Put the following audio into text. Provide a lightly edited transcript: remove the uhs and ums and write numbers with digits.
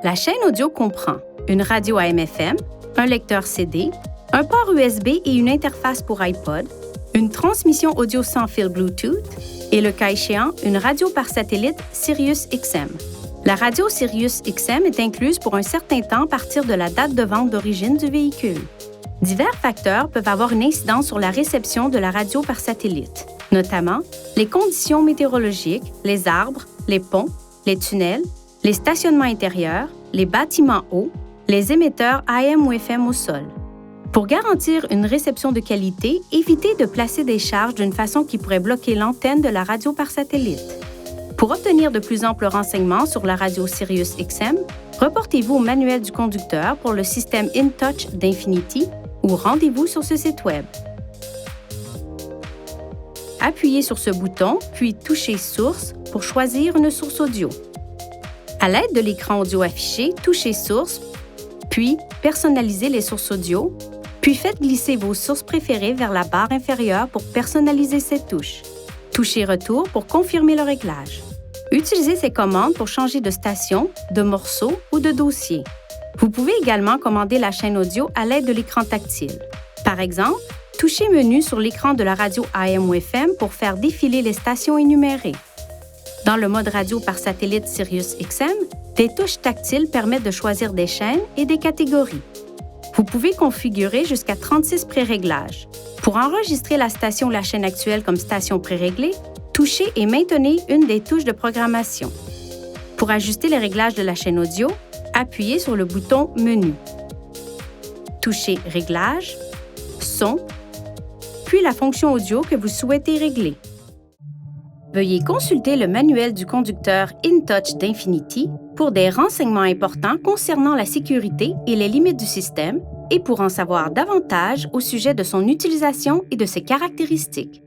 La chaîne audio comprend une radio AM/FM, un lecteur CD, un port USB et une interface pour iPod, une transmission audio sans fil Bluetooth et, le cas échéant, une radio par satellite Sirius-XM. La radio Sirius-XM est incluse pour un certain temps à partir de la date de vente d'origine du véhicule. Divers facteurs peuvent avoir une incidence sur la réception de la radio par satellite, notamment les conditions météorologiques, les arbres, les ponts, les tunnels, les stationnements intérieurs, les bâtiments hauts, les émetteurs AM ou FM au sol. Pour garantir une réception de qualité, évitez de placer des charges d'une façon qui pourrait bloquer l'antenne de la radio par satellite. Pour obtenir de plus amples renseignements sur la radio Sirius-XM, reportez-vous au manuel du conducteur pour le système InTouch d'Infinity ou rendez-vous sur ce site Web. Appuyez sur ce bouton, puis touchez « Source » pour choisir une source audio. À l'aide de l'écran audio affiché, touchez « Source », puis personnalisez les sources audio, puis faites glisser vos sources préférées vers la barre inférieure pour personnaliser cette touche. Touchez « Retour » pour confirmer le réglage. Utilisez ces commandes pour changer de station, de morceau ou de dossier. Vous pouvez également commander la chaîne audio à l'aide de l'écran tactile. Par exemple, touchez Menu sur l'écran de la radio AM ou FM pour faire défiler les stations énumérées. Dans le mode radio par satellite Sirius-XM, des touches tactiles permettent de choisir des chaînes et des catégories. Vous pouvez configurer jusqu'à 36 préréglages. Pour enregistrer la station ou la chaîne actuelle comme station préréglée, touchez et maintenez une des touches de programmation. Pour ajuster les réglages de la chaîne audio, appuyez sur le bouton Menu. Touchez Réglages, Son, puis la fonction audio que vous souhaitez régler. Veuillez consulter le manuel du conducteur InTouch d'Infinity pour des renseignements importants concernant la sécurité et les limites du système et pour en savoir davantage au sujet de son utilisation et de ses caractéristiques.